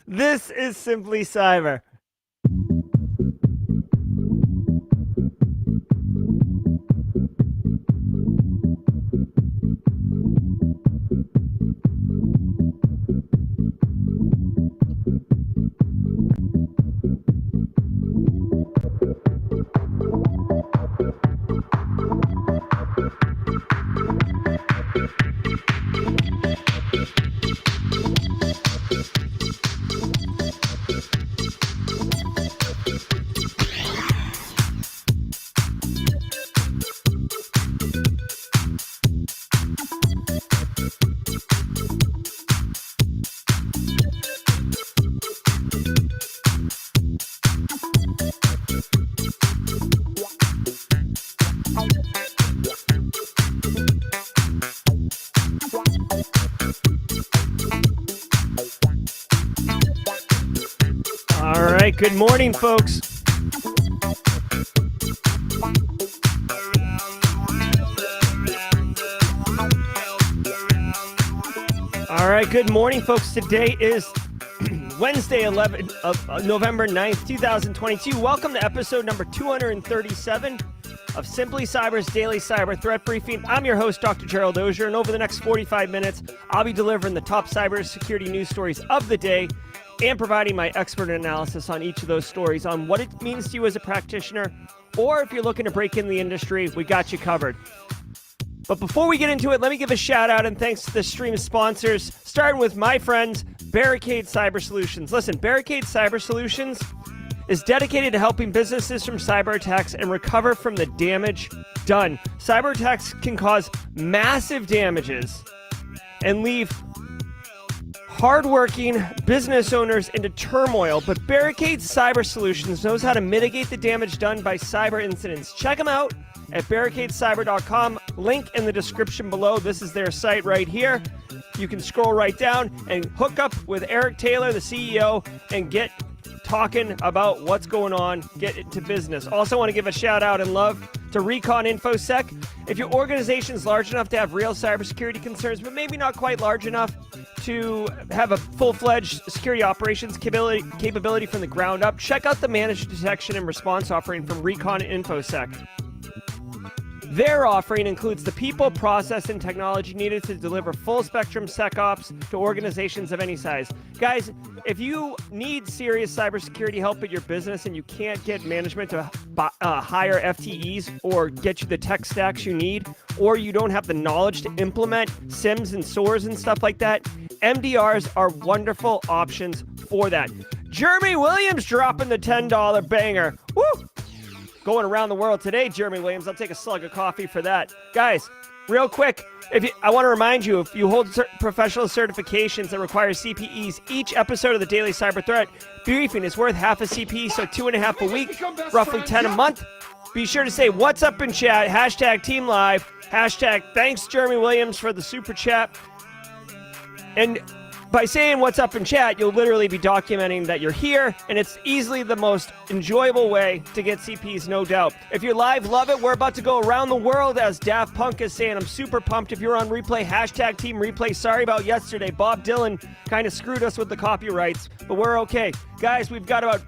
This is Simply Cyber. All right, good morning, folks. All right, good morning, folks. Today is Wednesday, November 9th, 2022. Welcome to episode number 237 of Simply Cyber's Daily Cyber Threat Briefing. I'm your host, Dr. Gerald Auger, and over the next 45 minutes, I'll be delivering the top cybersecurity news stories of the day and providing my expert analysis on each of those stories on what it means to you as a practitioner, or if you're looking to break in the industry, we got you covered. But before we get into it, let me give a shout out and thanks to the stream sponsors, starting with my friends, Barricade Cyber Solutions. Listen, Barricade Cyber Solutions is dedicated to helping businesses from cyber attacks and recover from the damage done. Cyber attacks can cause massive damages and leave hardworking business owners into turmoil, but Barricade Cyber Solutions knows how to mitigate the damage done by cyber incidents. Check them out at barricadecyber.com. Link in the description below. This is their site right here. You can scroll right down and hook up with Eric Taylor, the CEO, and get talking about what's going on, get into business. Also want to give a shout out and love to Recon InfoSec. If your organization is large enough to have real cybersecurity concerns, but maybe not quite large enough to have a full-fledged security operations capability from the ground up, check out the managed detection and response offering from Recon InfoSec. Their offering includes the people, process, and technology needed to deliver full-spectrum SecOps to organizations of any size. Guys, if you need serious cybersecurity help at your business and you can't get management to hire FTEs or get you the tech stacks you need, or you don't have the knowledge to implement SIMs and SOARs and stuff like that, MDRs are wonderful options for that. Jeremy Williams dropping the $10 banger. Woo! Going around the world today, Jeremy Williams. I'll take a slug of coffee for that. Guys, real quick, I want to remind you, if you hold professional certifications that require CPEs, each episode of the Daily Cyber Threat Briefing is worth half a CPE, so 2.5 a week, roughly 10 a month. Be sure to say, what's up in chat, hashtag Team Live, hashtag thanks Jeremy Williams for the super chat. And by saying what's up in chat, you'll literally be documenting that you're here, and it's easily the most enjoyable way to get CPs, no doubt. If you're live, love it. We're about to go around the world, as Daft Punk is saying. I'm super pumped. If you're on replay, hashtag Team Replay. Sorry about yesterday. Bob Dylan kind of screwed us with the copyrights, but we're okay. Guys, we've got about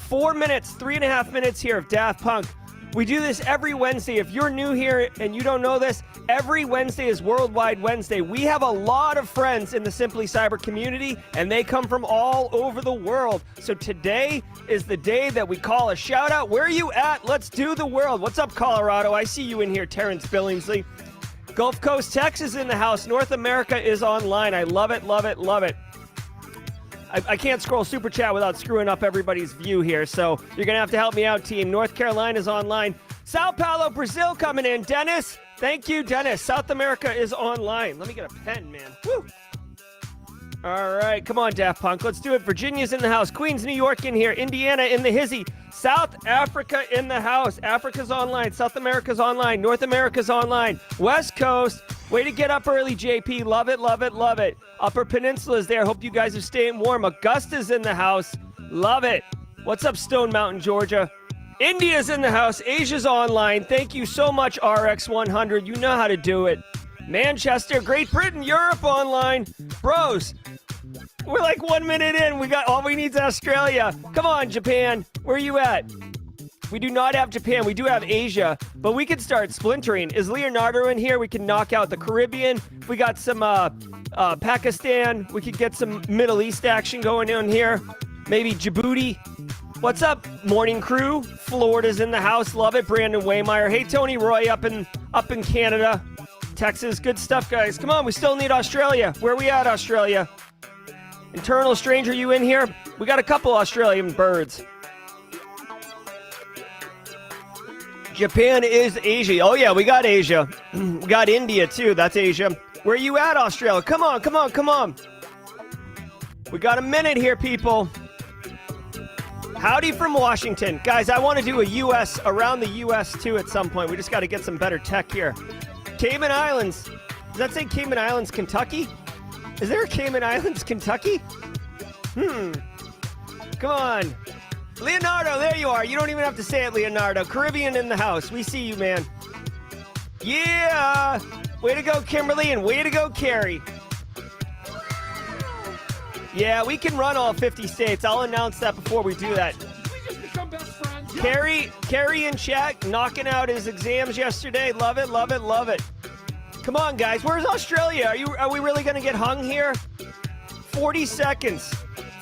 4 minutes, 3.5 minutes here of Daft Punk. We do this every Wednesday. If you're new here and you don't know this, every Wednesday is Worldwide Wednesday. We have a lot of friends in the Simply Cyber community, and they come from all over the world. So today is the day that we call a shout out. Where are you at? Let's do the world. What's up, Colorado? I see you in here, Terrence Billingsley. Gulf Coast, Texas in the house. North America is online. I love it, love it, love it. I can't scroll Super Chat without screwing up everybody's view here, so you're going to have to help me out, team. North Carolina is online. Sao Paulo, Brazil coming in. Dennis, thank you, Dennis. South America is online. Let me get a pen, man. Woo! All right, come on, Daft Punk. Let's do it. Virginia's in the house. Queens, New York in here. Indiana in the hizzy. South Africa in the house. Africa's online. South America's online. North America's online. West Coast. Way to get up early, JP. Love it, love it, love it. Upper Peninsula's there. Hope you guys are staying warm. Augusta's in the house. Love it. What's up, Stone Mountain, Georgia? India's in the house. Asia's online. Thank you so much, RX100. You know how to do it. Manchester, Great Britain, Europe online. Bros, We're like 1 minute in. We got all we need is Australia. Come on, Japan. Where are you at? We do not have Japan. We do have Asia, but we can start splintering. Is Leonardo in here? We can knock out the Caribbean. We got some Pakistan. We could get some Middle East action going on here. Maybe Djibouti. What's up, morning crew? Florida's in the house. Love it. Brandon Waymeyer. Hey, Tony Roy up in Canada. Texas. Good stuff, guys. Come on. We still need Australia. Where are we at, Australia? Internal stranger, you in here? We got a couple Australian birds. Japan is Asia. Oh, yeah, we got Asia. We got India, too. That's Asia. Where are you at, Australia? Come on, come on, come on. We got a minute here, people. Howdy from Washington. Guys, I want to do a U.S., around the U.S., too, at some point. We just got to get some better tech here. Cayman Islands. Does that say Cayman Islands, Kentucky? Is there a Cayman Islands, Kentucky? Come on. Leonardo, there you are. You don't even have to say it, Leonardo. Caribbean in the house. We see you, man. Yeah! Way to go, Kimberly, and way to go, Carrie. Yeah, we can run all 50 states. I'll announce that before we do that. Did we just become best friends? Carrie in chat, knocking out his exams yesterday. Love it, love it, love it. Come on, guys. Where's Australia? Are we really going to get hung here? 40 seconds.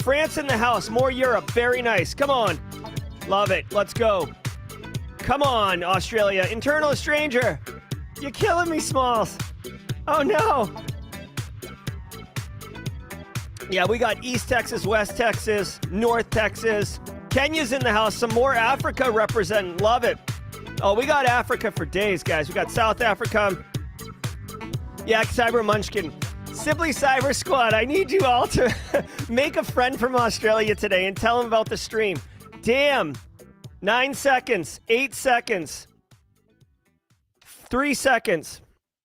France in the house. More Europe. Very nice. Come on. Love it. Let's go. Come on, Australia. Internal stranger. You're killing me, Smalls. Oh, no. Yeah, we got East Texas, West Texas, North Texas. Kenya's in the house. Some more Africa representing. Love it. Oh, we got Africa for days, guys. We got South Africa. Yeah, Cyber Munchkin. Simply Cyber Squad, I need you all to make a friend from Australia today and tell them about the stream. Damn. 9 seconds. 8 seconds. 3 seconds.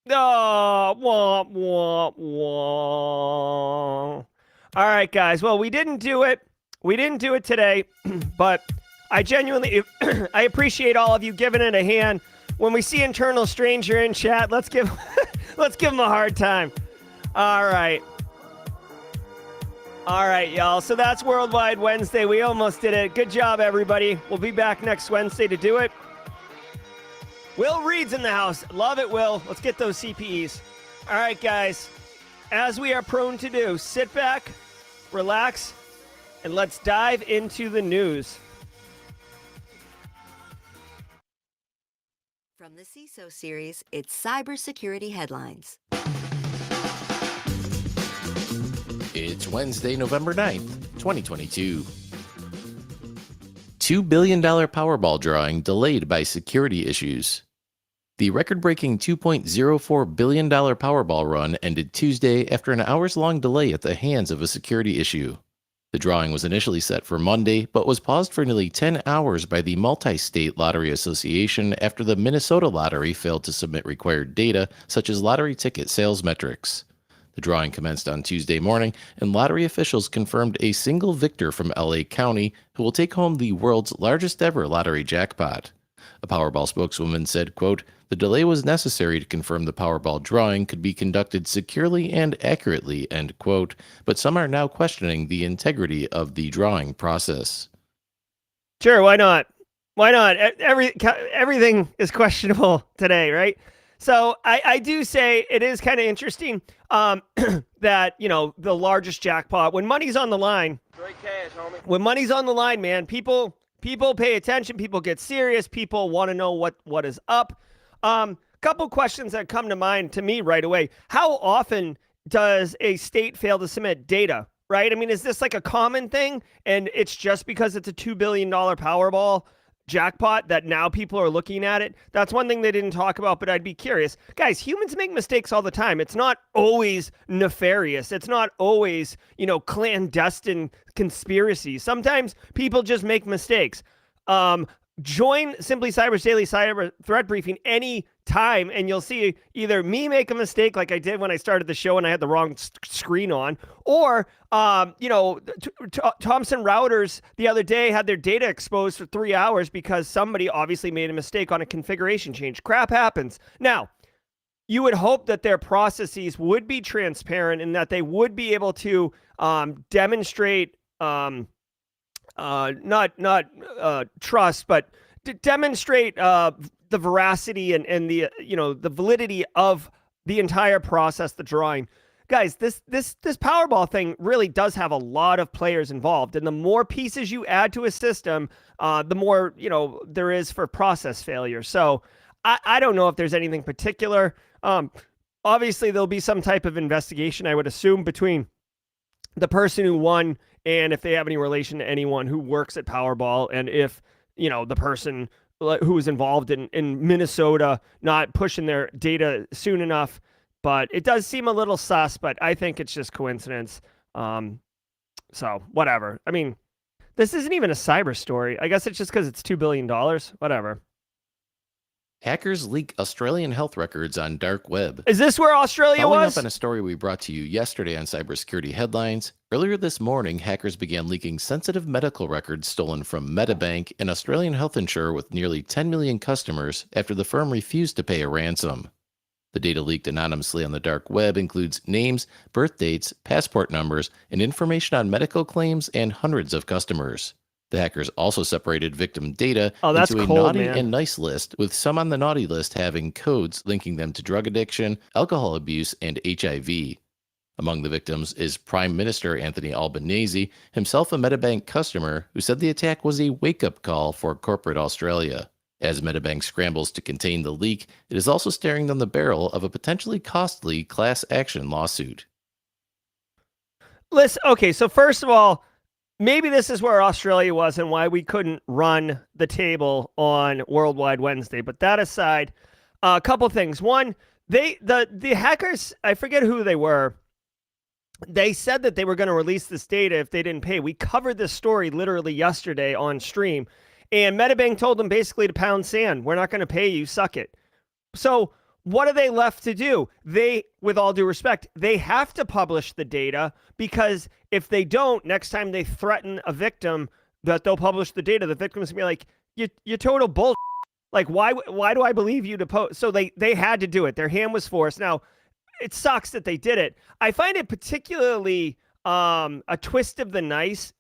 Oh, wah, wah, wah. All right, guys. Well, we didn't do it. We didn't do it today, but I genuinely, I appreciate all of you giving it a hand. When we see Internal Stranger in chat, let's give him a hard time. All right. All right, y'all. So that's Worldwide Wednesday. We almost did it. Good job, everybody. We'll be back next Wednesday to do it. Will Reed's in the house. Love it, Will. Let's get those CPEs. All right, guys. As we are prone to do, sit back, relax, and let's dive into the news. From the CISO series, it's cybersecurity headlines. It's Wednesday, November 9th, 2022. $2 billion Powerball drawing delayed by security issues. The record-breaking $2.04 billion Powerball run ended Tuesday after an hours-long delay at the hands of a security issue. The drawing was initially set for Monday, but was paused for nearly 10 hours by the Multi-State Lottery Association after the Minnesota Lottery failed to submit required data, such as lottery ticket sales metrics. The drawing commenced on Tuesday morning, and lottery officials confirmed a single victor from LA County who will take home the world's largest ever lottery jackpot. A Powerball spokeswoman said, quote, "The delay was necessary to confirm the Powerball drawing could be conducted securely and accurately," end quote, but some are now questioning the integrity of the drawing process. Sure, why not? Why not? Everything is questionable today, right? So I do say it is kind of interesting that, you know, the largest jackpot, when money's on the line, Straight cash, homie. when money's on the line, man, people pay attention, people get serious, people want to know what is up. Couple questions that come to mind to me right away. How often does a state fail to submit data, right? I mean, is this like a common thing and it's just because it's a $2 billion Powerball jackpot that now people are looking at it? That's one thing they didn't talk about, but I'd be curious. Guys, humans make mistakes all the time. It's not always nefarious. It's not always, you know, clandestine conspiracy. Sometimes people just make mistakes. Join Simply Cyber's daily cyber threat briefing any time, and you'll see either me make a mistake like I did when I started the show and I had the wrong screen on, or you know, Thomson Routers the other day had their data exposed for 3 hours because somebody obviously made a mistake on a configuration change. Crap happens. Now, you would hope that their processes would be transparent and that they would be able to demonstrate not trust, but to demonstrate the veracity and the the validity of the entire process, the drawing. Guys, this Powerball thing really does have a lot of players involved, and the more pieces you add to a system, the more there is for process failure. So I don't know if there's anything particular. Obviously, there'll be some type of investigation, I would assume, between the person who won and if they have any relation to anyone who works at Powerball, and if the person who was involved in Minnesota not pushing their data soon enough. But it does seem a little sus, but I think it's just coincidence. So whatever. I mean, this isn't even a cyber story. I guess it's just because it's $2 billion. Whatever. Hackers leak Australian health records on dark web. Is this where Australia Following was? up on a story we brought to you yesterday on cybersecurity headlines, earlier this morning, hackers began leaking sensitive medical records stolen from Medibank, an Australian health insurer with nearly 10 million customers, after the firm refused to pay a ransom. The data leaked anonymously on the dark web includes names, birth dates, passport numbers, and information on medical claims and hundreds of customers. The hackers also separated victim data into a naughty and nice list, with some on the naughty list having codes linking them to drug addiction, alcohol abuse, and HIV. Among the victims is Prime Minister Anthony Albanese, himself a Medibank customer, who said the attack was a wake-up call for corporate Australia. As Medibank scrambles to contain the leak, it is also staring down the barrel of a potentially costly class action lawsuit. Listen, okay, so first of all, maybe this is where Australia was and why we couldn't run the table on Worldwide Wednesday. But that aside, a couple things. One, the hackers, I forget who they were. They said that they were going to release this data if they didn't pay. We covered this story literally yesterday on stream. And Medibank told them basically to pound sand. We're not going to pay you. Suck it. So what are they left to do? They, with all due respect, they have to publish the data, because if they don't, next time they threaten a victim that they'll publish the data, the victim's going to be like, you total bull. Like, why do I believe you to post? So they had to do it. Their hand was forced. Now, it sucks that they did it. I find it particularly a twist of the knife,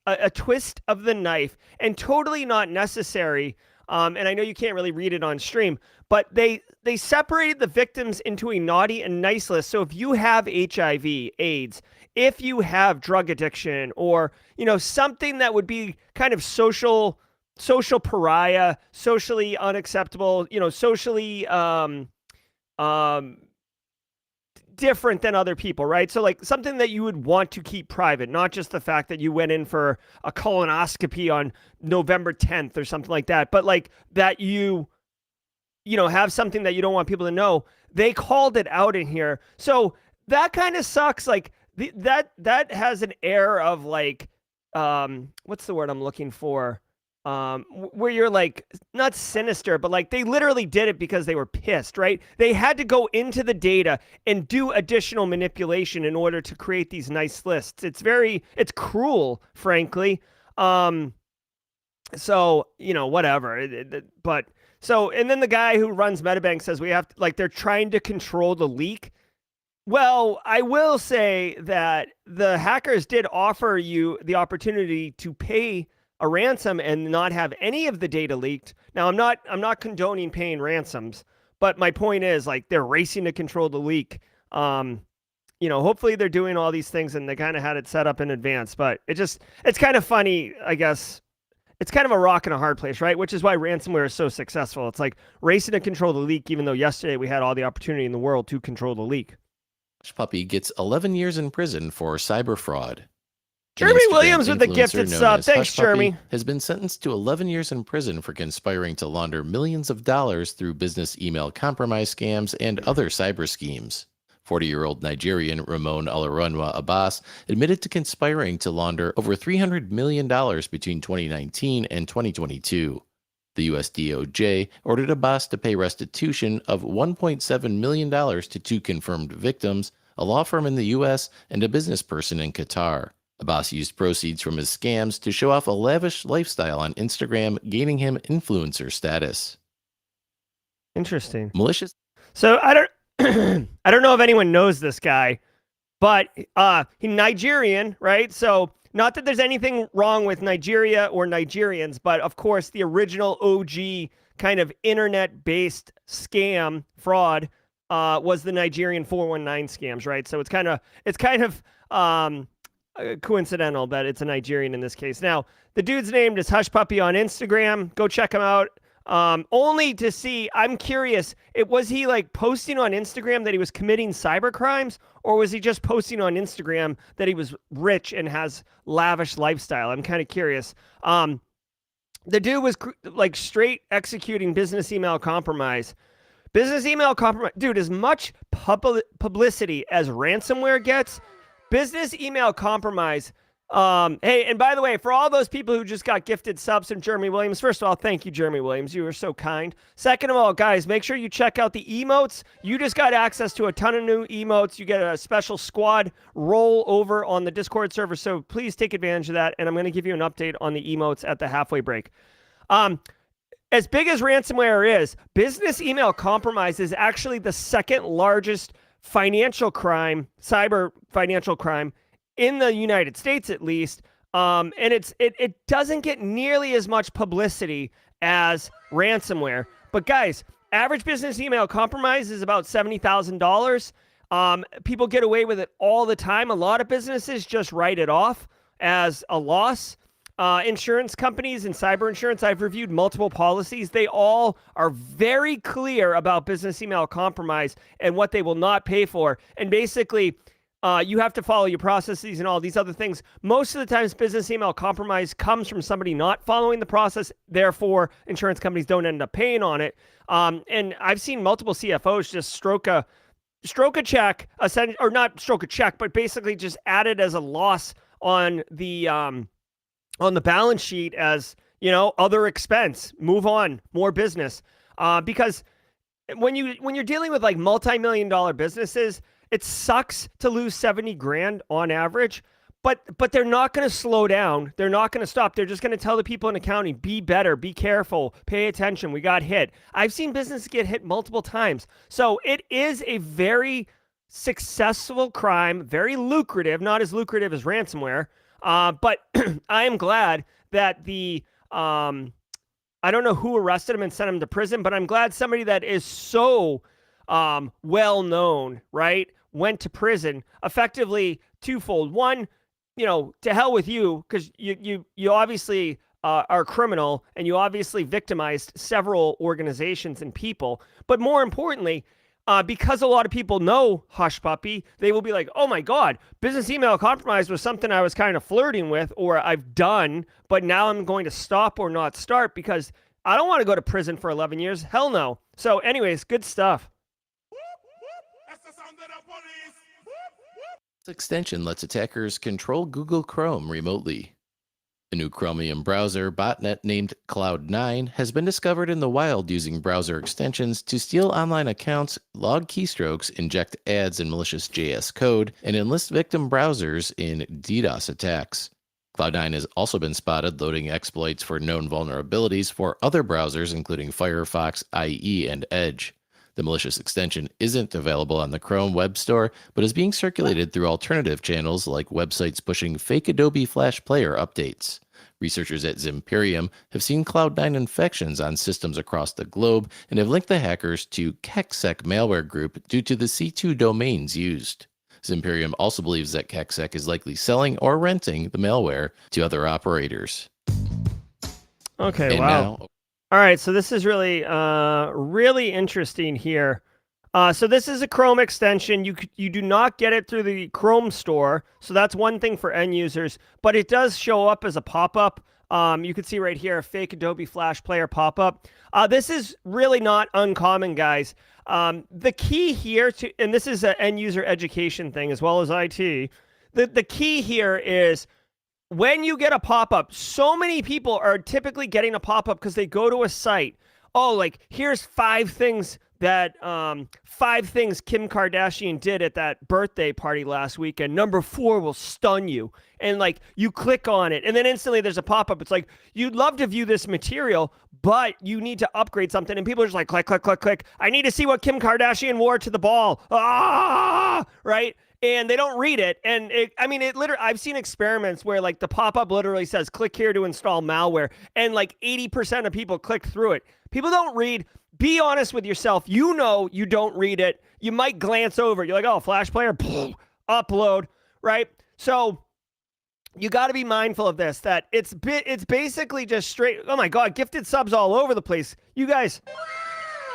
and totally not necessary. And I know you can't really read it on stream, but they separated the victims into a naughty and nice list. So if you have HIV, AIDS, if you have drug addiction, or something that would be kind of social pariah, socially unacceptable, socially different than other people, right? So like something that you would want to keep private, not just the fact that you went in for a colonoscopy on November 10th or something like that, but like that you have something that you don't want people to know. They called it out in here. So that kind of sucks. Like that has an air of like, what's the word I'm looking for? Where you're like, not sinister, but like they literally did it because they were pissed, right? They had to go into the data and do additional manipulation in order to create these nice lists. It's it's cruel, frankly. So, whatever. But so, and then the guy who runs Medibank says we have to, like, they're trying to control the leak. Well, I will say that the hackers did offer you the opportunity to pay a ransom and not have any of the data leaked. Now, I'm not condoning paying ransoms, but my point is, like, they're racing to control the leak. Hopefully they're doing all these things and they kind of had it set up in advance, but it's kind of funny, I guess. It's kind of a rock and a hard place, right? Which is why ransomware is so successful. It's like racing to control the leak, even though yesterday we had all the opportunity in the world to control the leak. Hush Puppy gets 11 years in prison for cyber fraud. Jeremy Williams with the gifted sub. Thanks, Jeremy. Has been sentenced to 11 years in prison for conspiring to launder millions of dollars through business email compromise scams and other cyber schemes. 40-year-old Nigerian Ramon Olaronwa Abbas admitted to conspiring to launder over $300 million between 2019 and 2022. The U.S. DOJ ordered Abbas to pay restitution of $1.7 million to two confirmed victims, a law firm in the U.S. and a business person in Qatar. Abbas used proceeds from his scams to show off a lavish lifestyle on Instagram, gaining him influencer status. Interesting. Malicious. So I don't I don't know if anyone knows this guy, but he's Nigerian, right? So not that there's anything wrong with Nigeria or Nigerians, but of course the original OG kind of internet-based scam fraud was the Nigerian 419 scams, right? So it's kind of coincidental that it's a Nigerian in this case. Now, the dude's name is Hush Puppy on Instagram. Go check him out. Only to see, I'm curious, was he like posting on Instagram that he was committing cyber crimes, or was he just posting on Instagram that he was rich and has lavish lifestyle? I'm kind of curious. The dude was like straight executing business email compromise. Business email compromise, dude, as much publicity as ransomware gets, business email compromise. Hey, and by the way, for all those people who just got gifted subs from Jeremy Williams, first of all, thank you, Jeremy Williams. You were so kind. Second of all, guys, make sure you check out the emotes. You just got access to a ton of new emotes. You get a special squad roll over on the Discord server, so please take advantage of that, and I'm going to give you an update on the emotes at the halfway break. As big as ransomware is, business email compromise is actually the second largest financial crime, cyber financial crime, in the United States at least, and it doesn't get nearly as much publicity as ransomware. But guys, average business email compromise is about $70,000. People get away with it all the time. A lot of businesses just write it off as a loss. Insurance companies and cyber insurance, I've reviewed multiple policies. They all are very clear about business email compromise and what they will not pay for. And basically, you have to follow your processes and all these other things. Most of the times, business email compromise comes from somebody not following the process. Therefore, insurance companies don't end up paying on it. And I've seen multiple CFOs just stroke a check, or not stroke a check, but basically just add it as a loss on the balance sheet as, other expense. Move on, more business. Because when you're dealing with like multi-million-dollar businesses, it sucks to lose 70 grand on average, but they're not going to slow down. They're not going to stop. They're just going to tell the people in accounting, be better, be careful, pay attention. We got hit. I've seen businesses get hit multiple times. So it is a very successful crime, very lucrative, not as lucrative as ransomware. But I am glad that I don't know who arrested him and sent him to prison, but I'm glad somebody that is so well known, right, went to prison. Effectively twofold. One, to hell with you, because you obviously are a criminal and you obviously victimized several organizations and people. But more importantly, because a lot of people know Hush Puppy, they will be like, oh my God, business email compromise was something I was kind of flirting with or I've done, but now I'm going to stop or not start because I don't want to go to prison for 11 years. Hell no. So anyways, good stuff. This extension lets attackers control Google Chrome remotely. A new Chromium browser botnet named Cloud9 has been discovered in the wild using browser extensions to steal online accounts, log keystrokes, inject ads and malicious JS code, and enlist victim browsers in DDoS attacks. Cloud9 has also been spotted loading exploits for known vulnerabilities for other browsers including Firefox, IE, and Edge. The malicious extension isn't available on the Chrome Web Store, but is being circulated through alternative channels like websites pushing fake Adobe Flash Player updates. Researchers at Zimperium have seen Cloud9 infections on systems across the globe and have linked the hackers to KekSec malware group due to the C2 domains used. Zimperium also believes that KekSec is likely selling or renting the malware to other operators. Okay, and wow. Now, all right, so this is really, really interesting here. So this is a Chrome extension. You do not get it through the Chrome store, so that's one thing for end users. But it does show up as a pop-up. You can see right here a fake Adobe Flash Player pop-up. This is really not uncommon, guys. The key here and this is an end user education thing as well as IT. The key here is, when you get a pop-up, so many people are typically getting a pop-up because they go to a site. Oh, like, here's 5 things Kim Kardashian did at that birthday party last weekend. Number 4 will stun you. And like, you click on it and then instantly there's a pop-up. It's like, you'd love to view this material, but you need to upgrade something. And people are just like, click, click, click, click. I need to see what Kim Kardashian wore to the ball. Right? And they don't read it. And it literally, I've seen experiments where like the pop-up literally says, click here to install malware. And like 80% of people click through it. People don't read. Be honest with yourself. You know you don't read it. You might glance over it. You're like, oh, Flash player, upload, right? So you got to be mindful of this, that it's basically just straight. Oh my God, gifted subs all over the place. You guys,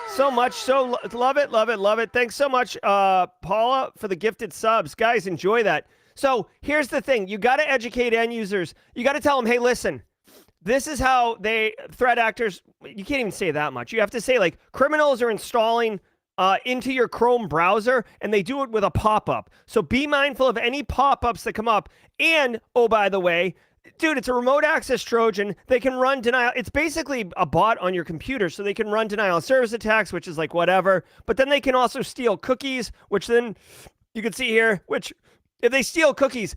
so much. So love it, love it, love it. Thanks so much, Paula, for the gifted subs. Guys, enjoy that. So here's the thing. You got to educate end users. You got to tell them, hey, listen, this is how threat actors, you can't even say that much. You have to say like criminals are installing into your Chrome browser, and they do it with a pop-up. So be mindful of any pop-ups that come up. And, oh, by the way, dude, it's a remote access Trojan. They can run denial. It's basically a bot on your computer, so they can run denial of service attacks, which is like whatever. But then they can also steal cookies, which then you can see here, which if they steal cookies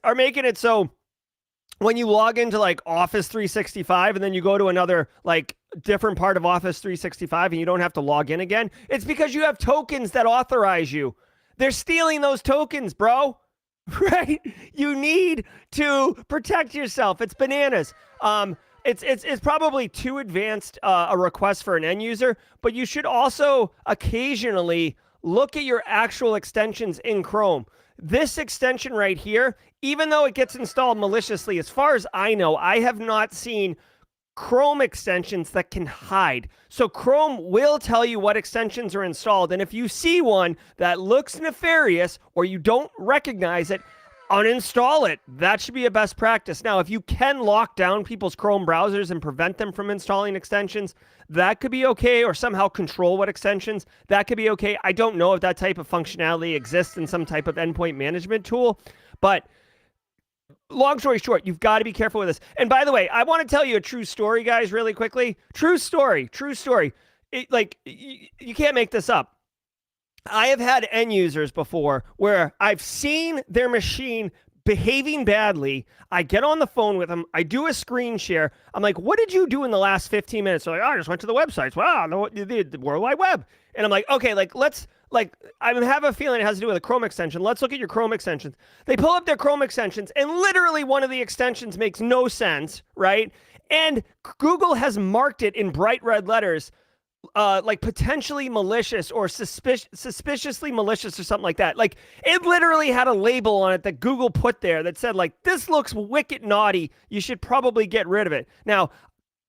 are making it so when you log into like Office 365 and then you go to another like different part of Office 365 and you don't have to log in again, it's because you have tokens that authorize you. They're stealing those tokens, bro. Right? You need to protect yourself. It's bananas. It's probably too advanced a request for an end user, but you should also occasionally look at your actual extensions in Chrome. This extension right here, even though it gets installed maliciously, as far as I know, I have not seen Chrome extensions that can hide. So Chrome will tell you what extensions are installed. And if you see one that looks nefarious or you don't recognize it, uninstall it. That should be a best practice. Now, if you can lock down people's Chrome browsers and prevent them from installing extensions, that could be okay, or somehow control what extensions, that could be okay. I don't know if that type of functionality exists in some type of endpoint management tool, but long story short, you've got to be careful with this. And by the way, I want to tell you a true story, guys, really quickly. True story. You can't make this up. I have had end users before where I've seen their machine behaving badly. I get on the phone with them. I do a screen share. I'm like, what did you do in the last 15 minutes? They're like, oh, I just went to the websites. Wow, the World Wide Web. And I'm like, okay, I have a feeling it has to do with a Chrome extension. Let's look at your Chrome extensions. They pull up their Chrome extensions, and literally one of the extensions makes no sense, right? And Google has marked it in bright red letters, like potentially malicious or suspiciously malicious or something like that. Like it literally had a label on it that Google put there that said like, this looks wicked naughty. You should probably get rid of it. Now,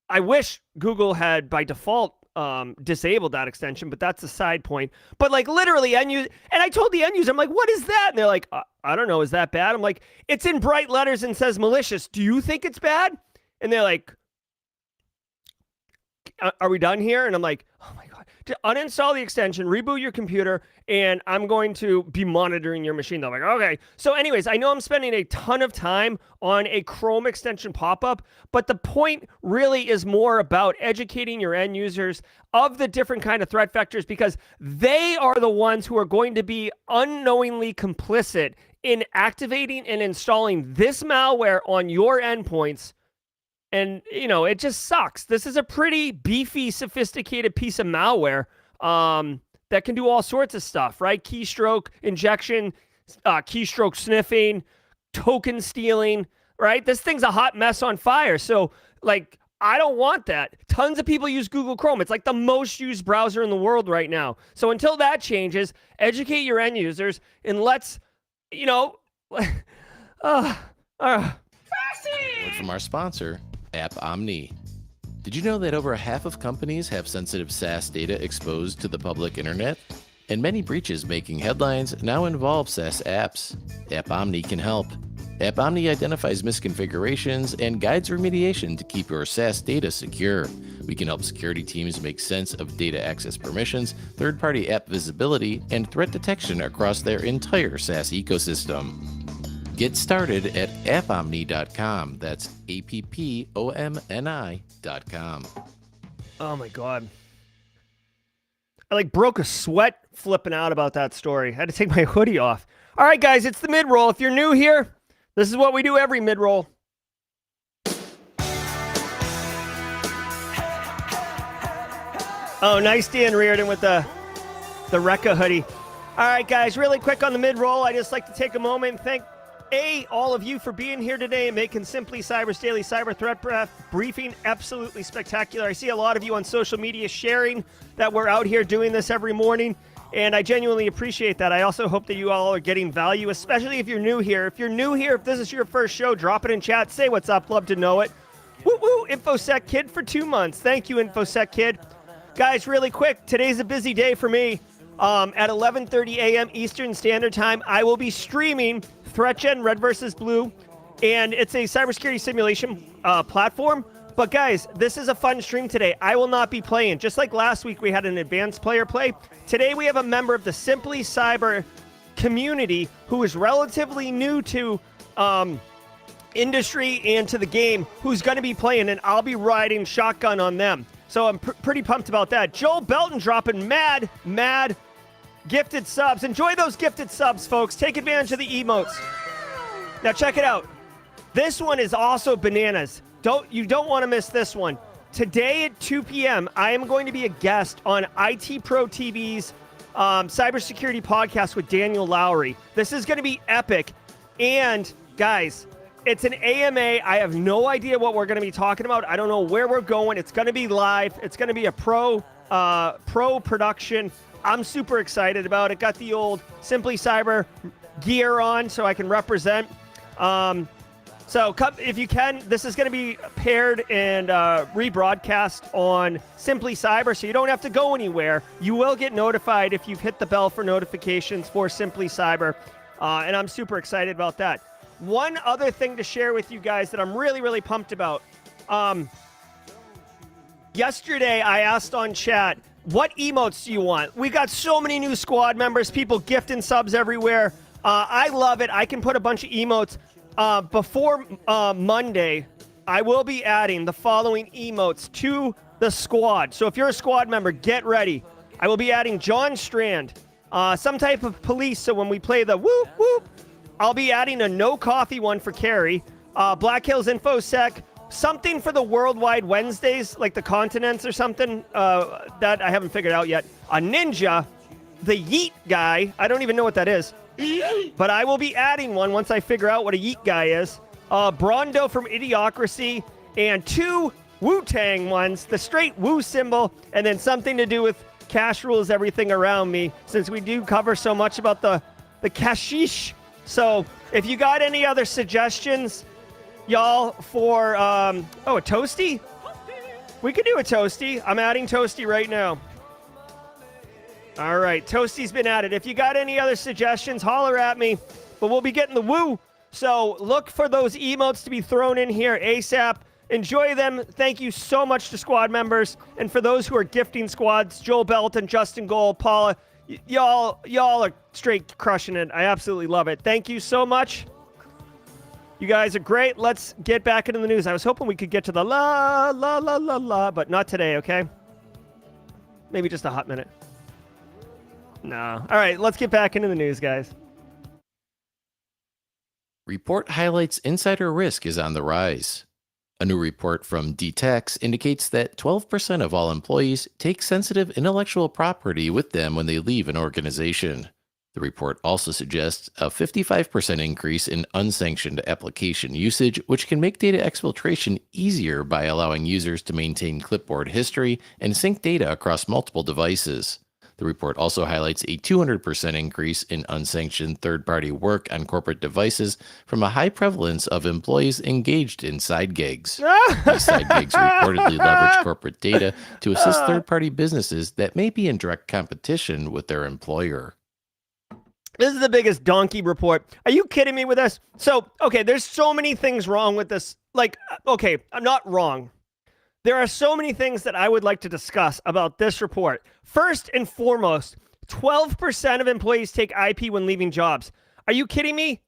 I wish Google had by default disabled that extension, but that's a side point. But like literally and I told the end user, I'm like, what is that? And they're like, I don't know. Is that bad? I'm like, it's in bright letters and says malicious. Do you think it's bad? And they're like, are we done here? And I'm like, oh my God, to uninstall the extension, reboot your computer, and I'm going to be monitoring your machine. They're like, okay. So anyways, I know I'm spending a ton of time on a Chrome extension pop-up, but the point really is more about educating your end users of the different kind of threat vectors, because they are the ones who are going to be unknowingly complicit in activating and installing this malware on your endpoints. And, it just sucks. This is a pretty beefy, sophisticated piece of malware that can do all sorts of stuff, right? Keystroke injection, keystroke sniffing, token stealing, right? This thing's a hot mess on fire. So, I don't want that. Tons of people use Google Chrome. It's like the most used browser in the world right now. So until that changes, educate your end users and let's, Word from our sponsor, App Omni. Did you know that over half of companies have sensitive SaaS data exposed to the public internet? And many breaches making headlines now involve SaaS apps. App Omni can help. App Omni identifies misconfigurations and guides remediation to keep your SaaS data secure. We can help security teams make sense of data access permissions, third-party app visibility, and threat detection across their entire SaaS ecosystem. Get started at appomni.com. That's APPOMNI.com. Oh my God. I broke a sweat flipping out about that story. I had to take my hoodie off. All right, guys, it's the mid-roll. If you're new here, this is what we do every mid-roll. Oh, nice Dan Reardon with the Rekka hoodie. All right, guys, really quick on the mid-roll. I just like to take a moment and thank, all of you for being here today and making Simply Cyber's daily cyber threat briefing absolutely spectacular. I see a lot of you on social media sharing that we're out here doing this every morning, and I genuinely appreciate that. I also hope that you all are getting value, especially if you're new here. If you're new here, if this is your first show, drop it in chat. Say what's up. Love to know it. Woo-woo, InfoSec Kid for 2 months. Thank you, InfoSec Kid. Guys, really quick, today's a busy day for me. At 11:30 a.m. Eastern Standard Time, I will be streaming ThreatGen Red vs. Blue, and it's a cybersecurity simulation platform. But guys, this is a fun stream today. I will not be playing. Just like last week we had an advanced player play, today we have a member of the Simply Cyber community who is relatively new to industry and to the game, who's going to be playing, and I'll be riding shotgun on them. So I'm pretty pumped about that. Joel Belton dropping mad gifted subs. Enjoy those gifted subs, folks. Take advantage of the emotes. Now check it out. This one is also bananas. You don't want to miss this one. Today at 2 p.m., I am going to be a guest on IT Pro TV's cybersecurity podcast with Daniel Lowry. This is going to be epic. And guys, it's an AMA. I have no idea what we're going to be talking about. I don't know where we're going. It's going to be live. It's going to be a pro production. I'm super excited about it. Got the old Simply Cyber gear on so I can represent. So if you can, this is going to be paired and rebroadcast on Simply Cyber, so you don't have to go anywhere. You will get notified if you've hit the bell for notifications for Simply Cyber, and I'm super excited about that. One other thing to share with you guys that I'm really, really pumped about. Yesterday, I asked on chat, what emotes do you want? We got so many new squad members, people gifting subs everywhere. I love it. I can put a bunch of emotes. Before Monday, I will be adding the following emotes to the squad. So if you're a squad member, get ready. I will be adding John Strand, some type of police, so when we play the whoop, whoop, I'll be adding a no coffee one for Carrie, Black Hills InfoSec, something for the Worldwide Wednesdays, like the continents or something, that I haven't figured out yet. A ninja, the yeet guy, I don't even know what that is, but I will be adding one once I figure out what a yeet guy is. Brondo from Idiocracy, and 2 Wu-Tang ones, the straight Wu symbol, and then something to do with cash rules everything around me, since we do cover so much about the cashish. So if you got any other suggestions, y'all, for, a Toasty? We could do a Toasty. I'm adding Toasty right now. All right, Toasty's been added. If you got any other suggestions, holler at me. But we'll be getting the woo. So look for those emotes to be thrown in here ASAP. Enjoy them. Thank you so much to squad members. And for those who are gifting squads, Joel Belton, Justin Gold, Paula, y'all are straight crushing it. I absolutely love it. Thank you so much. You guys are great. Let's get back into the news. I was hoping we could get to the la, la, la, la, la, but not today, okay? Maybe just a hot minute. No. All right, let's get back into the news, guys. Report highlights insider risk is on the rise. A new report from DTEX indicates that 12% of all employees take sensitive intellectual property with them when they leave an organization. The report also suggests a 55% increase in unsanctioned application usage, which can make data exfiltration easier by allowing users to maintain clipboard history and sync data across multiple devices. The report also highlights a 200% increase in unsanctioned third-party work on corporate devices from a high prevalence of employees engaged in side gigs. These side gigs reportedly leverage corporate data to assist third-party businesses that may be in direct competition with their employer. This is the biggest donkey report. Are you kidding me with this? So, okay, there's so many things wrong with this. Like, okay, I'm not wrong. There are so many things that I would like to discuss about this report. First and foremost, 12% of employees take IP when leaving jobs. Are you kidding me?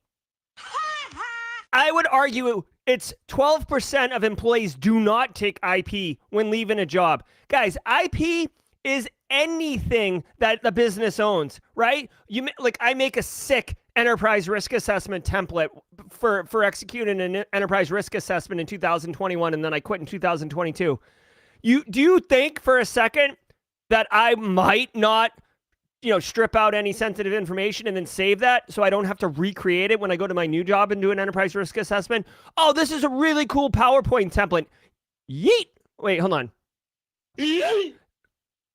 I would argue it's 12% of employees do not take IP when leaving a job. Guys, IP is anything that the business owns, right? I make a sick enterprise risk assessment template for executing an enterprise risk assessment in 2021, and then I quit in 2022. Do you think for a second that I might not, strip out any sensitive information and then save that so I don't have to recreate it when I go to my new job and do an enterprise risk assessment. Oh, this is a really cool PowerPoint template. Yeet. Wait, hold on. Yeet.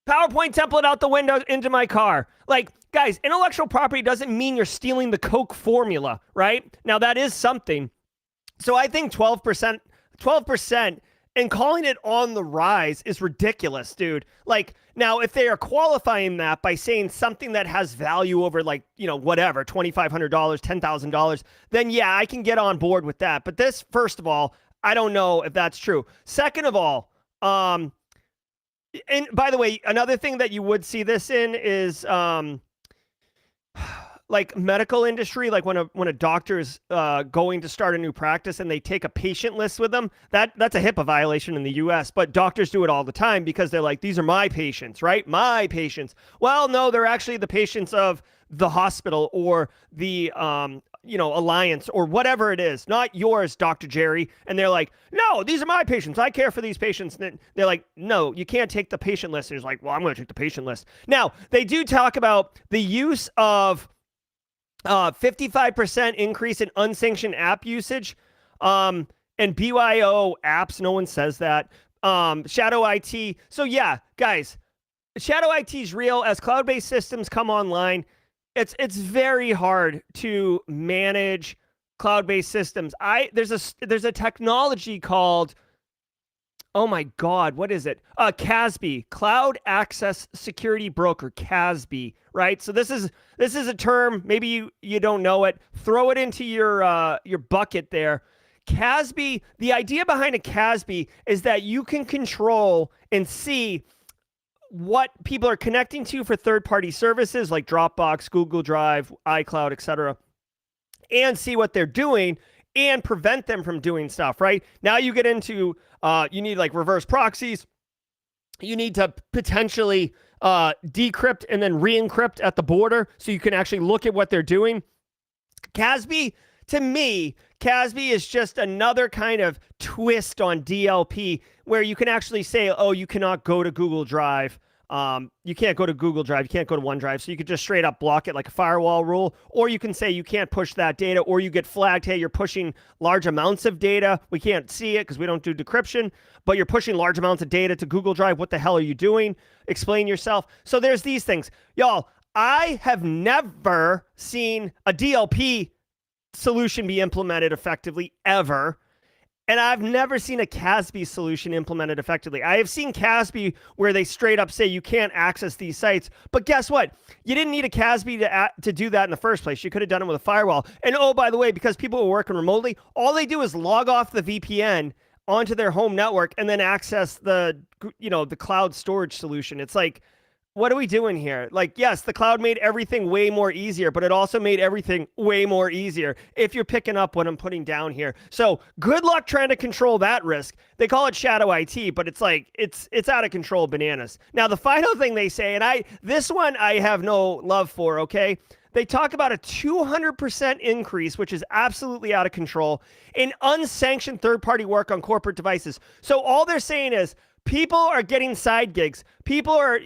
PowerPoint template out the window into my car. Like, guys, intellectual property doesn't mean you're stealing the Coke formula, right? Now, that is something. So I think 12%, and calling it on the rise is ridiculous, dude. Like, now, if they are qualifying that by saying something that has value over, like, whatever, $2,500, $10,000, then yeah, I can get on board with that. But this, first of all, I don't know if that's true. Second of all, and by the way, another thing that you would see this in is like medical industry, like when a doctor is going to start a new practice and they take a patient list with them, that's a HIPAA violation in the US, but doctors do it all the time because they're like, these are my patients, right? My patients. Well, no, they're actually the patients of the hospital or the alliance or whatever it is, not yours, Dr. Jerry. And they're like, no, these are my patients. I care for these patients. And they're like, no, you can't take the patient list. And he's like, well, I'm going to take the patient list. Now, they do talk about the use of 55% increase in unsanctioned app usage, and BYO apps. No one says that. Shadow IT. So yeah, guys, Shadow IT is real. As cloud-based systems come online, it's very hard to manage cloud-based systems. There's a technology called, oh my God, what is it? CASB, Cloud Access Security Broker, CASB, right? So this is a term, maybe you don't know it. Throw it into your bucket there. CASB, the idea behind a CASB is that you can control and see what people are connecting to for third-party services like Dropbox, Google Drive, iCloud, etc., and see what they're doing and prevent them from doing stuff, right? Now you get into, you need like reverse proxies. You need to potentially decrypt and then re-encrypt at the border so you can actually look at what they're doing. CASB, to me, CASB is just another kind of twist on DLP where you can actually say, oh, you cannot go to Google Drive. You can't go to Google Drive. You can't go to OneDrive. So you could just straight up block it like a firewall rule. Or you can say you can't push that data, or you get flagged, hey, you're pushing large amounts of data. We can't see it because we don't do decryption, but you're pushing large amounts of data to Google Drive. What the hell are you doing? Explain yourself. So there's these things. Y'all, I have never seen a DLP solution be implemented effectively ever. And I've never seen a CASB solution implemented effectively. I have seen CASB where they straight up say you can't access these sites. But guess what? You didn't need a CASB to do that in the first place. You could have done it with a firewall. And oh, by the way, because people are working remotely, all they do is log off the VPN onto their home network and then access the cloud storage solution. It's like, what are we doing here? Like, yes, the cloud made everything way more easier, but it also made everything way more easier if you're picking up what I'm putting down here. So good luck trying to control that risk. They call it shadow IT, but it's like, it's out of control bananas. Now, the final thing they say, and this one I have no love for, okay? They talk about a 200% increase, which is absolutely out of control, in unsanctioned third-party work on corporate devices. So all they're saying is, people are getting side gigs. People are,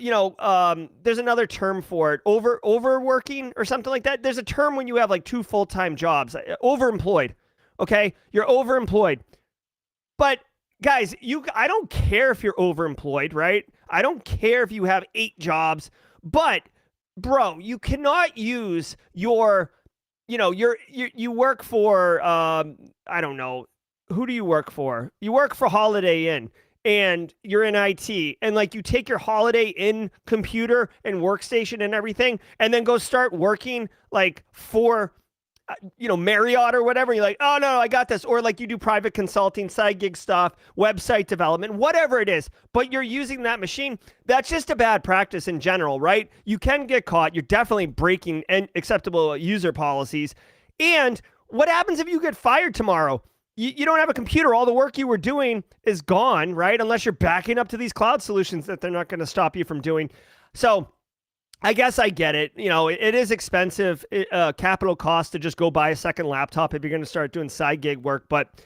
there's another term for it, overworking or something like that. There's a term when you have like two full-time jobs, overemployed. Okay, you're overemployed. But guys, I don't care if you're overemployed, right? I don't care if you have 8 jobs, but bro, you cannot use you work for, I don't know, who do you work for? You work for Holiday Inn. And you're in IT, and like you take your Holiday Inn computer and workstation and everything, and then go start working like for, Marriott or whatever. You're like, oh no, I got this. Or like you do private consulting, side gig stuff, website development, whatever it is, but you're using that machine. That's just a bad practice in general, right? You can get caught. You're definitely breaking acceptable user policies. And what happens if you get fired tomorrow? You don't have a computer. All the work you were doing is gone, right? Unless you're backing up to these cloud solutions that they're not going to stop you from doing. So I guess I get it. It is expensive, capital cost to just go buy a second laptop if you're going to start doing side gig work. But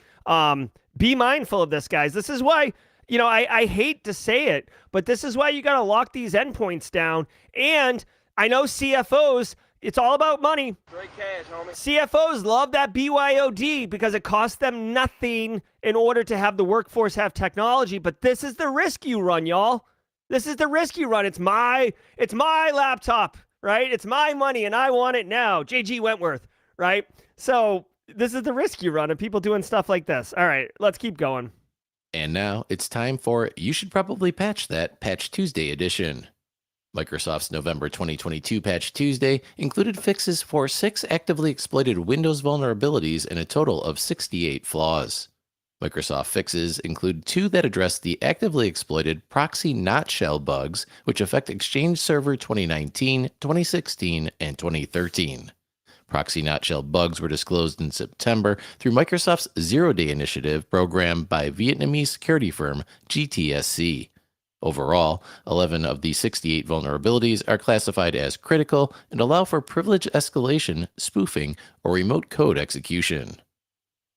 be mindful of this, guys. This is why, I hate to say it, but this is why you got to lock these endpoints down. And I know CFOs, it's all about money. Straight cash, homie. CFOs love that BYOD because it costs them nothing in order to have the workforce have technology. But this is the risk you run, y'all. This is the risk you run. It's my laptop, right? It's my money and I want it now. JG Wentworth, right? So this is the risk you run of people doing stuff like this. All right, let's keep going. And now it's time for You Should Probably Patch That Patch Tuesday edition. Microsoft's November 2022 Patch Tuesday included fixes for 6 actively exploited Windows vulnerabilities and a total of 68 flaws. Microsoft fixes include 2 that address the actively exploited proxy not shell bugs, which affect Exchange Server 2019, 2016, and 2013. Proxy not shell bugs were disclosed in September through Microsoft's Zero-Day Initiative program by Vietnamese security firm GTSC. Overall, 11 of the 68 vulnerabilities are classified as critical and allow for privilege escalation, spoofing, or remote code execution.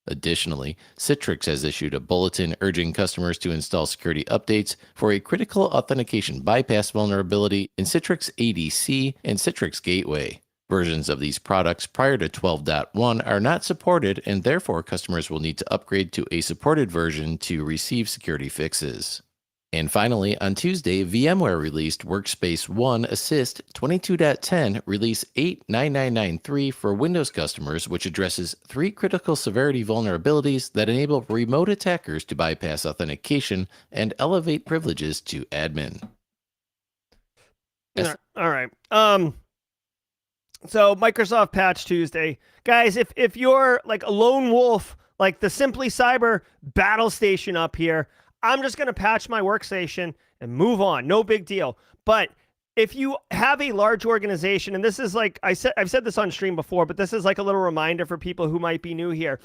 Additionally, Citrix has issued a bulletin urging customers to install security updates for a critical authentication bypass vulnerability in Citrix ADC and Citrix Gateway. Versions of these products prior to 12.1 are not supported, and therefore customers will need to upgrade to a supported version to receive security fixes. And finally, on Tuesday, VMware released Workspace ONE Assist 22.10 Release 89993 for Windows customers, which addresses 3 critical severity vulnerabilities that enable remote attackers to bypass authentication and elevate privileges to admin. All right. So Microsoft Patch Tuesday. Guys, if you're like a lone wolf, like the Simply Cyber battle station up here, I'm just going to patch my workstation and move on. No big deal. But if you have a large organization, and this is like, I've said this on stream before, but this is like a little reminder for people who might be new here.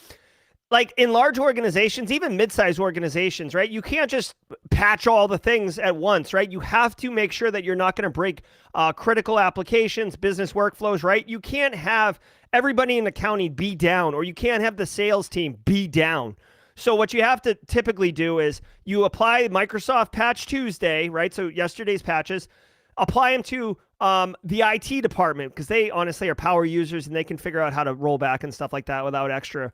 Like in large organizations, even mid-sized organizations, right? You can't just patch all the things at once, right? You have to make sure that you're not going to break critical applications, business workflows, right? You can't have everybody in accounting be down, or you can't have the sales team be down. So what you have to typically do is you apply Microsoft Patch Tuesday, right? So yesterday's patches, apply them to the IT department, because they honestly are power users and they can figure out how to roll back and stuff like that without extra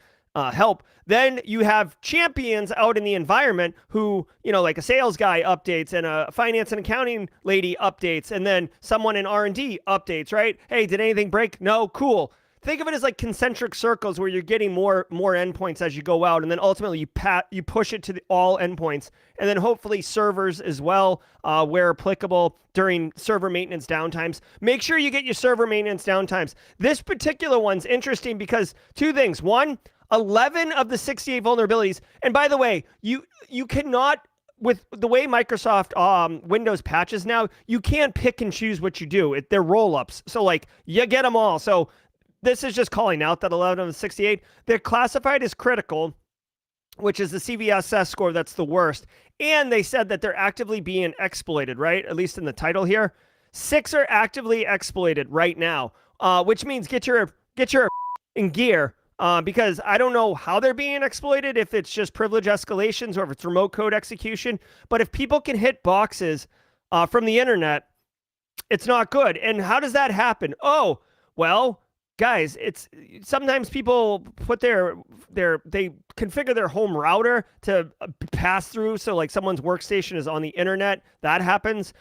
help. Then you have champions out in the environment who, like a sales guy updates and a finance and accounting lady updates, and then someone in R&D updates, right? Hey, did anything break? No, cool. Think of it as like concentric circles where you're getting more endpoints as you go out, and then ultimately you push it to all endpoints, and then hopefully servers as well, where applicable during server maintenance downtimes. Make sure you get your server maintenance downtimes. This particular one's interesting because 2 things. 1, 11 of the 68 vulnerabilities, and by the way, you cannot, with the way Microsoft Windows patches now, you can't pick and choose what you do. They're roll-ups, so like you get them all. So this is just calling out that 11 of the 68, they're classified as critical, which is the CVSS score that's the worst. And they said that they're actively being exploited, right? At least in the title here. 6 are actively exploited right now, which means get your in gear, because I don't know how they're being exploited, if it's just privilege escalations or if it's remote code execution. But if people can hit boxes from the internet, it's not good. And how does that happen? Oh, well, guys, it's sometimes people put they configure their home router to pass through. So like someone's workstation is on the internet. That happens.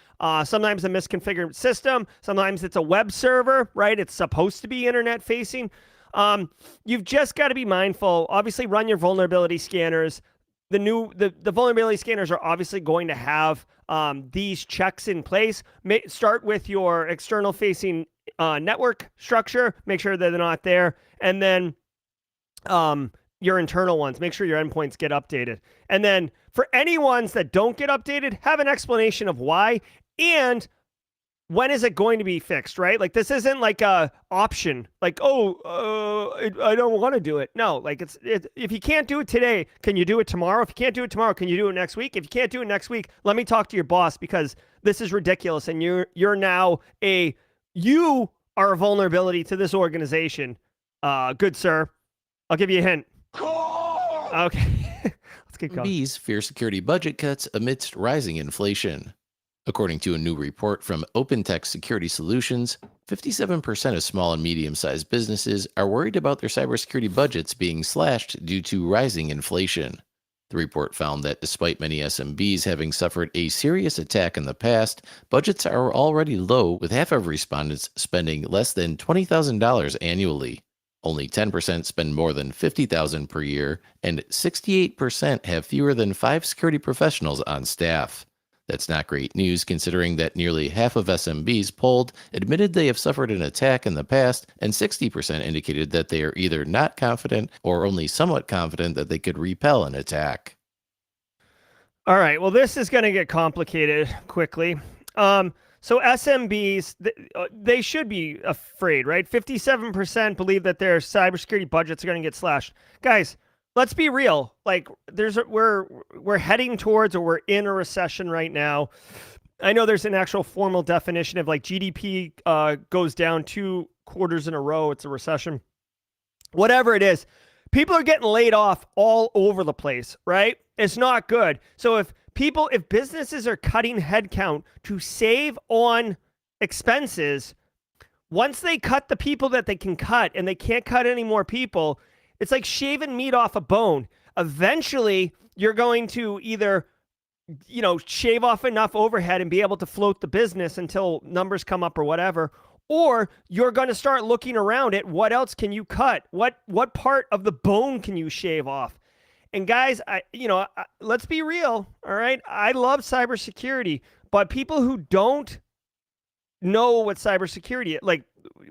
Sometimes a misconfigured system. Sometimes it's a web server, right? It's supposed to be internet facing. You've just got to be mindful. Obviously, run your vulnerability scanners. The vulnerability scanners are obviously going to have these checks in place. Start with your external facing network structure. Make sure that they're not there. And then your internal ones. Make sure your endpoints get updated. And then for any ones that don't get updated, have an explanation of why and when is it going to be fixed, right? Like this isn't like a option, like, I don't want to do it. No, like if you can't do it today, can you do it tomorrow? If you can't do it tomorrow, can you do it next week? If you can't do it next week, let me talk to your boss, because this is ridiculous. And you're now you are a vulnerability to this organization. Good sir. I'll give you a hint. Okay. keep going. SMBs fear security budget cuts amidst rising inflation. According to a new report from OpenText Security Solutions, 57% of small and medium-sized businesses are worried about their cybersecurity budgets being slashed due to rising inflation. The report found that despite many SMBs having suffered a serious attack in the past, budgets are already low, with half of respondents spending less than $20,000 annually. Only 10% spend more than $50,000 per year, and 68% have fewer than 5 security professionals on staff. That's not great news considering that nearly half of SMBs polled admitted they have suffered an attack in the past, and 60% indicated that they are either not confident or only somewhat confident that they could repel an attack. All right, well, this is going to get complicated quickly. So SMBs, they should be afraid, right? 57% believe that their cybersecurity budgets are going to get slashed. Guys, let's be real. Like, we're heading towards, or we're in a recession right now. I know there's an actual formal definition of like GDP goes down 2 quarters in a row. It's a recession. Whatever it is, people are getting laid off all over the place, right? It's not good. So if businesses are cutting headcount to save on expenses, once they cut the people that they can cut and they can't cut any more people, it's like shaving meat off a bone. Eventually, you're going to either, shave off enough overhead and be able to float the business until numbers come up or whatever, or you're going to start looking around at what else can you cut? What part of the bone can you shave off? And guys, let's be real, all right? I love cybersecurity, but people who don't know what cybersecurity is, like,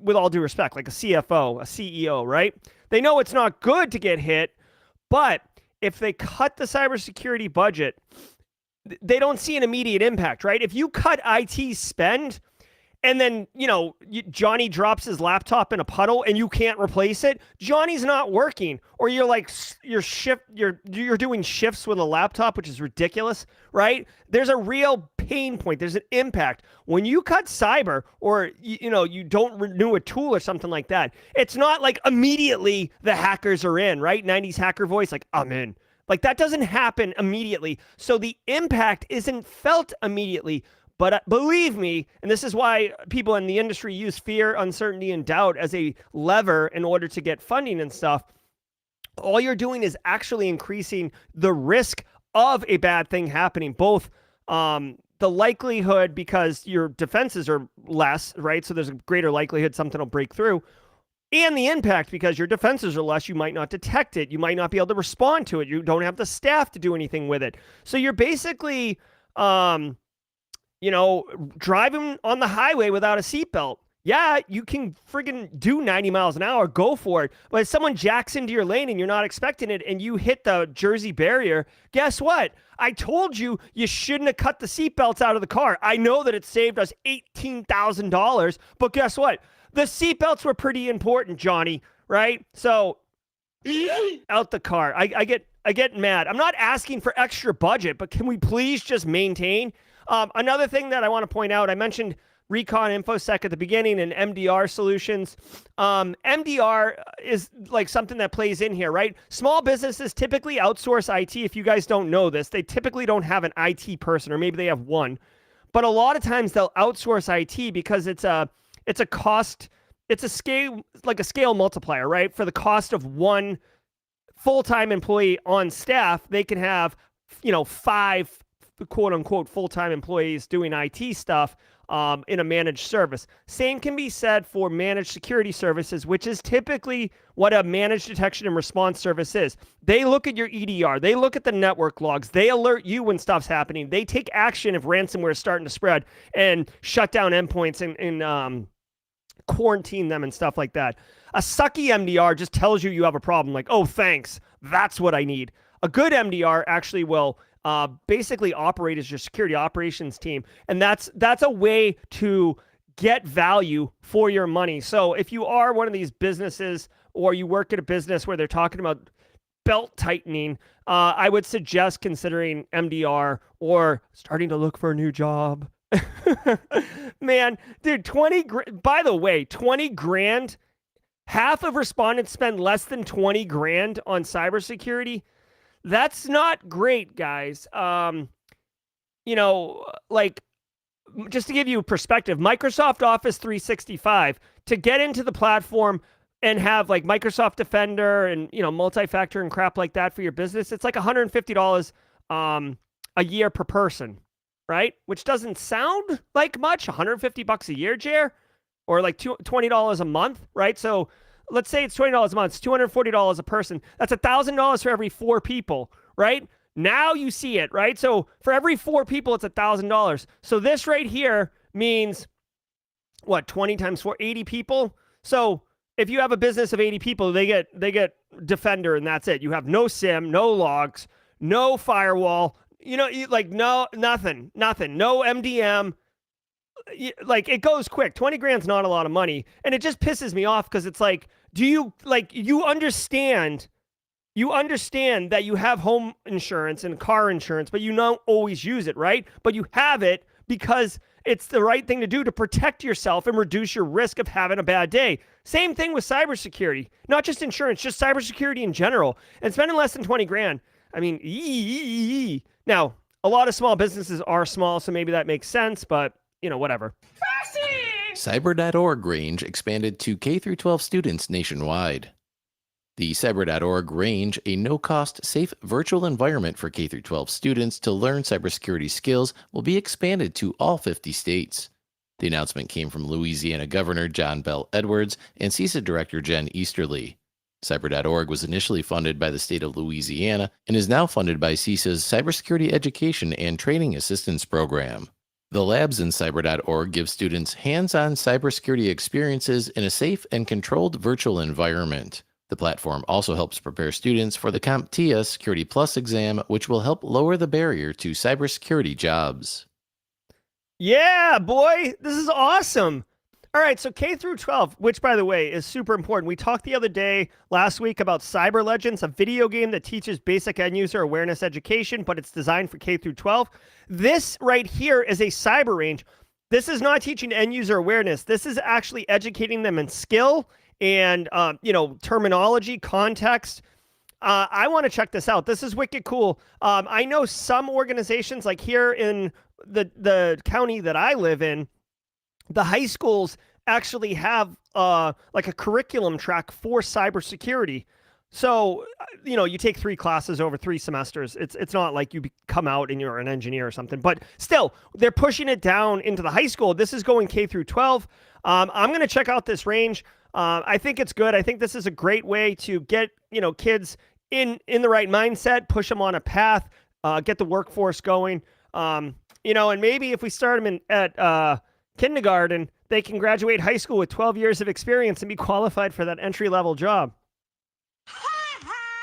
with all due respect, like a CFO, a CEO, right? They know it's not good to get hit, but if they cut the cybersecurity budget, they don't see an immediate impact, right? If you cut IT spend, and then, Johnny drops his laptop in a puddle and you can't replace it, Johnny's not working. Or you're like, you're doing shifts with a laptop, which is ridiculous, right? There's a real pain point. There's an impact. When you cut cyber, or, you don't renew a tool or something like that, it's not like immediately the hackers are in, right? 90s hacker voice, like, I'm in. Like, that doesn't happen immediately. So the impact isn't felt immediately. But believe me, and this is why people in the industry use fear, uncertainty, and doubt as a lever in order to get funding and stuff, all you're doing is actually increasing the risk of a bad thing happening, both the likelihood because your defenses are less, right? So there's a greater likelihood something will break through, and the impact because your defenses are less, you might not detect it. You might not be able to respond to it. You don't have the staff to do anything with it. So you're basically... driving on the highway without a seatbelt. Yeah, you can friggin' do 90 miles an hour, go for it. But if someone jacks into your lane and you're not expecting it and you hit the Jersey barrier, guess what? I told you shouldn't have cut the seatbelts out of the car. I know that it saved us $18,000, but guess what? The seatbelts were pretty important, Johnny, right? So, out the car. I get mad. I'm not asking for extra budget, but can we please just maintain? Another thing that I want to point out, I mentioned Recon InfoSec at the beginning and MDR solutions. MDR is like something that plays in here, right? Small businesses typically outsource IT. If you guys don't know this, they typically don't have an IT person, or maybe they have one. But a lot of times they'll outsource IT because it's a cost, it's a scale multiplier, right? For the cost of one full-time employee on staff, they can have, 5 quote unquote full-time employees doing IT stuff in a managed service. Same can be said for managed security services, which is typically what a managed detection and response service is. They look at your EDR, they look at the network logs, they alert you when stuff's happening, they take action if ransomware is starting to spread and shut down endpoints and quarantine them and stuff like that. A sucky MDR just tells you have a problem, like, oh, thanks, that's what I need. A good MDR actually will basically operate as your security operations team. And that's a way to get value for your money. So if you are one of these businesses or you work at a business where they're talking about belt tightening, I would suggest considering MDR or starting to look for a new job. Man, dude, by the way, 20 grand, half of respondents spend less than 20 grand on cybersecurity. That's not great, guys. You know, like, just to give you perspective, Microsoft Office 365, to get into the platform and have like Microsoft Defender and, you know, multi-factor and crap like that for your business, it's like $150 a year per person, right? Which doesn't sound like much, $150 a year, Jer, or like $20 a month, right? So let's say it's $20 a month, it's $240 a person. That's $1,000 for every 4 people, right? Now you see it, right? So for every 4 people, it's $1,000. So this right here means what? 20 times 4, 80 people. So if you have a business of 80 people, they get Defender, and that's it. You have no SIM, no logs, no firewall. You know, like nothing, no MDM. Like, it goes quick. 20 grand's not a lot of money, and it just pisses me off because it's like, do you like you understand that you have home insurance and car insurance, but you don't always use it, right? But you have it because it's the right thing to do to protect yourself and reduce your risk of having a bad day. Same thing with cybersecurity, not just insurance, just cybersecurity in general. And spending less than 20 grand. I mean, now, a lot of small businesses are small, so maybe that makes sense, but, you know, whatever. Cyber.org range expanded to K-12 students nationwide. The Cyber.org range, a no-cost, safe virtual environment for K-12 students to learn cybersecurity skills, will be expanded to all 50 states. The announcement came from Louisiana Governor John Bell Edwards and CISA Director Jen Easterly. Cyber.org was initially funded by the state of Louisiana and is now funded by CISA's Cybersecurity Education and Training Assistance Program. The labs in Cyber.org give students hands-on cybersecurity experiences in a safe and controlled virtual environment. The platform also helps prepare students for the CompTIA Security Plus exam, which will help lower the barrier to cybersecurity jobs. Yeah, boy, this is awesome. All right, so K through 12, which, by the way, is super important. We talked the other day, last week, about Cyber Legends, a video game that teaches basic end-user awareness education, but it's designed for K through 12. This right here is a cyber range. This is not teaching end-user awareness. This is actually educating them in skill and, you know, terminology, context. I want to check this out. This is wicked cool. I know some organizations, like here in the county that I live in, the high schools actually have like a curriculum track for cybersecurity. So, you know, you take 3 classes over 3 semesters. It's not like you come out and you're an engineer or something, but still, they're pushing it down into the high school. This is going K through 12. I'm going to check out this range. I think it's good. I think this is a great way to get, you know, kids in the right mindset, push them on a path, get the workforce going. You know, and maybe if we start them at kindergarten, they can graduate high school with 12 years of experience and be qualified for that entry-level job.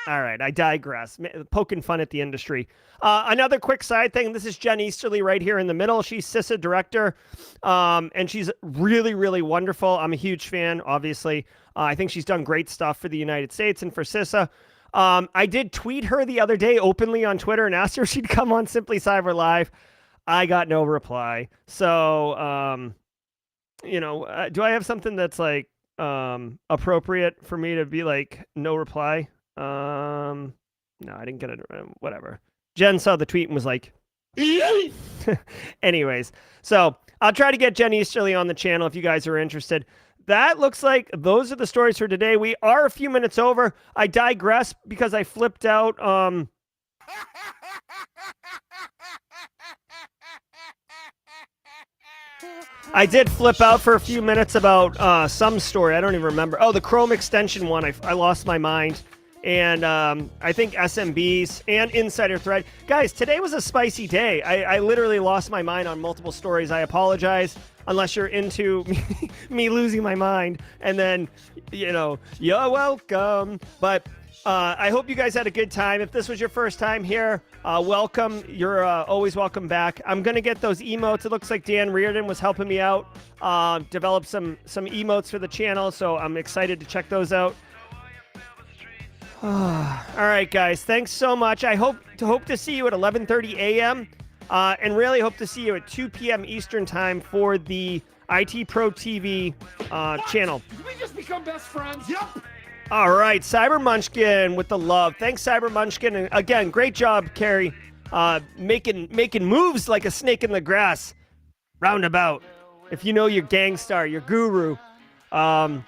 All right, I digress. Poking fun at the industry. Another quick side thing. This is Jen Easterly right here in the middle. She's CISA director, and she's really, really wonderful. I'm a huge fan, obviously. I think she's done great stuff for the United States and for CISA. I did tweet her the other day openly on Twitter and asked her if she'd come on Simply Cyber Live. I got no reply. So, you know, do I have something that's like appropriate for me to be like, no reply? No, I didn't get it. Whatever. Jen saw the tweet and was like, anyways. So I'll try to get Jen Easterly on the channel if you guys are interested. That looks like those are the stories for today. We are a few minutes over. I digress because I flipped out. I did flip out for a few minutes about some story. I don't even remember. Oh, the Chrome extension one. I lost my mind. And I think SMBs and Insider Thread. Guys, today was a spicy day. I literally lost my mind on multiple stories. I apologize unless you're into me losing my mind. And then, you know, you're welcome. But I hope you guys had a good time. If this was your first time here, welcome. You're always welcome back. I'm going to get those emotes. It looks like Dan Reardon was helping me out, develop some emotes for the channel. So I'm excited to check those out. All right, guys. Thanks so much. I hope to see you at 11:30 a.m. And really hope to see you at 2 p.m. Eastern time for the IT Pro TV channel. Did we just become best friends? Yep. All right, Cyber Munchkin with the love. Thanks, Cyber Munchkin. And again, great job, Carrie. Making moves like a snake in the grass. Roundabout. If you know your gangstar, your guru. All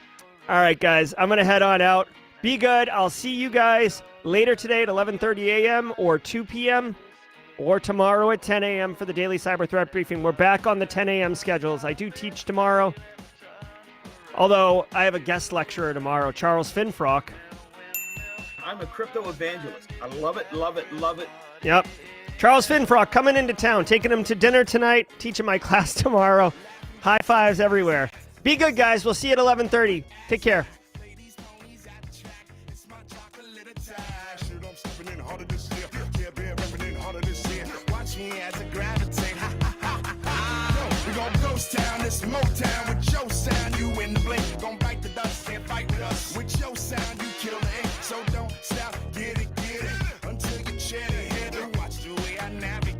right, guys, I'm going to head on out. Be good. I'll see you guys later today at 11:30 a.m. or 2 p.m. or tomorrow at 10 a.m. for the daily cyber threat briefing. We're back on the 10 a.m. schedules. I do teach tomorrow. Although I have a guest lecturer tomorrow, Charles Finfrock. I'm a crypto evangelist. I love it, love it, love it. Yep. Charles Finfrock coming into town, taking him to dinner tonight, teaching my class tomorrow. High fives everywhere. Be good, guys. We'll see you at 11:30. Take care. Town, this Motown with your sound, you in the blink, gon' bite the dust, can't fight with us. With your sound, you kill the ink, so don't stop, get it, until you chat ahead and watch the way I navigate.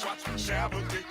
Watch me navigate.